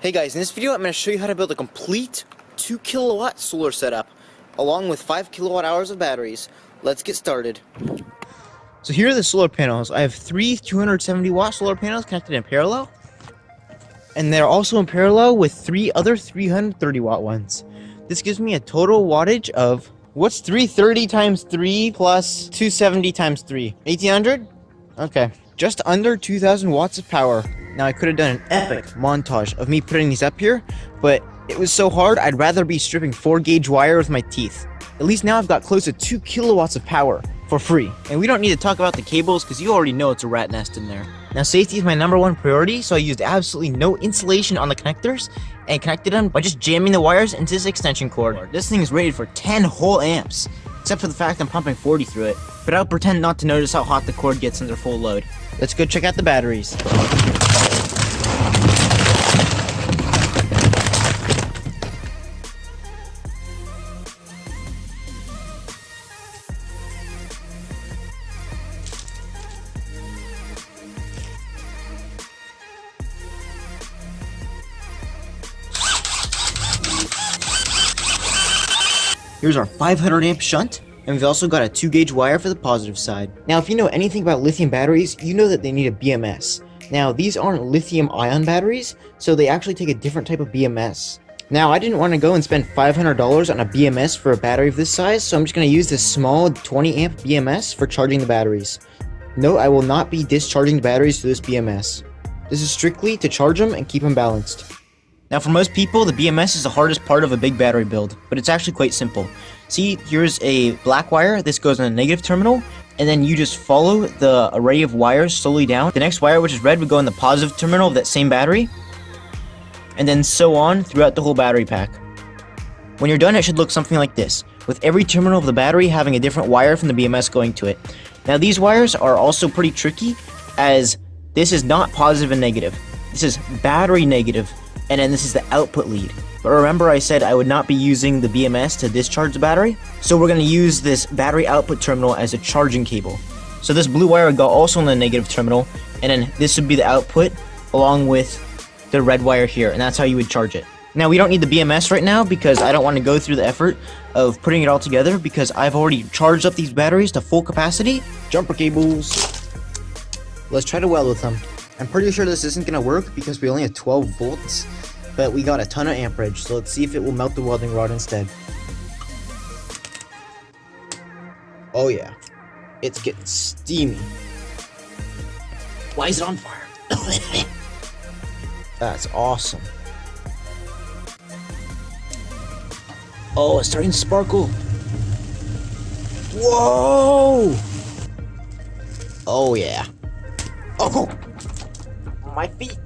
Hey guys, in this video I'm going to show you how to build a complete 2 kilowatt solar setup along with 5 kilowatt hours of batteries. Let's get started. So here are the solar panels. I have 3 270 watt solar panels connected in parallel, and they're also in parallel with 3 other 330 watt ones. This gives me a total wattage of, what's 330 times 3 plus 270 times 3? 1800? Okay, just under 2000 watts of power. Now I could have done an epic montage of me putting these up here, but it was so hard I'd rather be stripping 4-gauge wire with my teeth. At least now I've got close to 2 kilowatts of power for free. And we don't need to talk about the cables because you already know it's a rat nest in there. Now safety is my #1 priority, so I used absolutely no insulation on the connectors and connected them by just jamming the wires into this extension cord. This thing is rated for 10 whole amps, except for the fact I'm pumping 40 through it. But I'll pretend not to notice how hot the cord gets under full load. Let's go check out the batteries. Here's our 500 amp shunt, and we've also got a 2-gauge wire for the positive side. Now if you know anything about lithium batteries, you know that they need a BMS. Now these aren't lithium ion batteries, so they actually take a different type of BMS. Now I didn't want to go and spend $500 on a BMS for a battery of this size, so I'm just going to use this small 20 amp BMS for charging the batteries. No, I will not be discharging the batteries through this BMS. This is strictly to charge them and keep them balanced. Now for most people, the BMS is the hardest part of a big battery build, but it's actually quite simple. See, here's a black wire, this goes on a negative terminal, and then you just follow the array of wires slowly down. The next wire, which is red, would go in the positive terminal of that same battery, and then so on throughout the whole battery pack. When you're done, it should look something like this, with every terminal of the battery having a different wire from the BMS going to it. Now these wires are also pretty tricky, as this is not positive and negative. This is battery negative, and then this is the output lead. But remember I said I would not be using the BMS to discharge the battery, so we're going to use this battery output terminal as a charging cable. So this blue wire would go also in the negative terminal, and then this would be the output along with the red wire here, and that's how you would charge it. Now we don't need the BMS right now because I don't want to go through the effort of putting it all together because I've already charged up these batteries to full capacity. Jumper cables. Let's try to weld with them. I'm pretty sure this isn't going to work because we only have 12 volts, but we got a ton of amperage, so let's see if it will melt the welding rod instead. Oh yeah, it's getting steamy. Why is it on fire? That's awesome. Oh, it's starting to sparkle. Whoa! Oh yeah. Oh! My feet.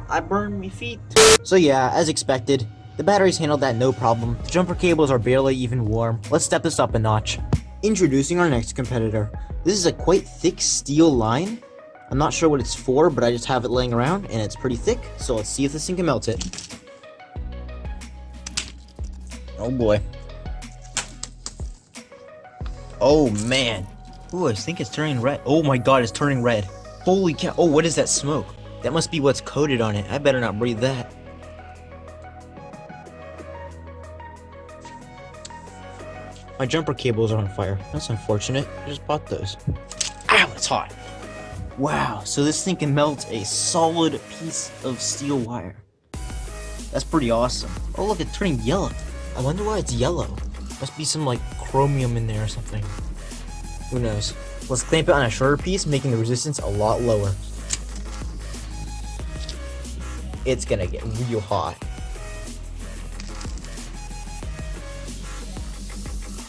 I burned my feet. So yeah, as expected, the batteries handled that no problem. The jumper cables are barely even warm. Let's step this up a notch. Introducing our next competitor. This is a quite thick steel line. I'm not sure what it's for, but I just have it laying around and it's pretty thick. So let's see if this thing can melt it. Oh boy. Oh man. Ooh, I think it's turning red. Oh my god, it's turning red. Holy cow. Oh, what is that smoke? That must be what's coated on it. I better not breathe that. My jumper cables are on fire. That's unfortunate. I just bought those. Ow, it's hot. Wow, so this thing can melt a solid piece of steel wire. That's pretty awesome. Oh look, it's turning yellow. I wonder why it's yellow. Must be some like chromium in there or something. Who knows? Let's clamp it on a shorter piece, making the resistance a lot lower. It's gonna get real hot.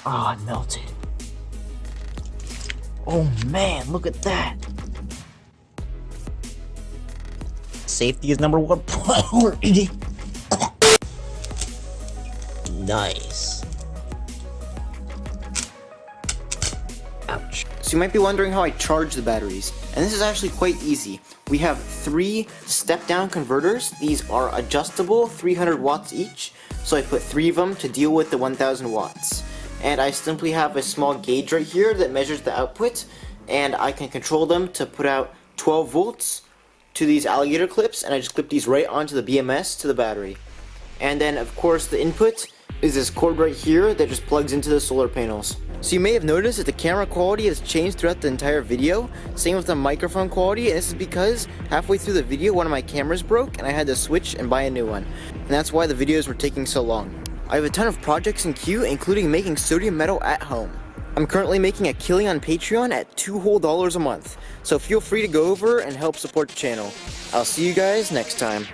Ah, it melted. Oh man, look at that. Safety is #1 priority. Nice. Ouch. So you might be wondering how I charge the batteries, and this is actually quite easy. We have 3 step-down converters. These are adjustable, 300 watts each, so I put 3 of them to deal with the 1000 watts. And I simply have a small gauge right here that measures the output, and I can control them to put out 12 volts to these alligator clips, and I just clip these right onto the BMS to the battery. And then of course the input is this cord right here that just plugs into the solar panels. So you may have noticed that the camera quality has changed throughout the entire video, same with the microphone quality, and this is because halfway through the video one of my cameras broke and I had to switch and buy a new one. And that's why the videos were taking so long. I have a ton of projects in queue, including making sodium metal at home. I'm currently making a killing on Patreon at $2 whole a month, so feel free to go over and help support the channel. I'll see you guys next time.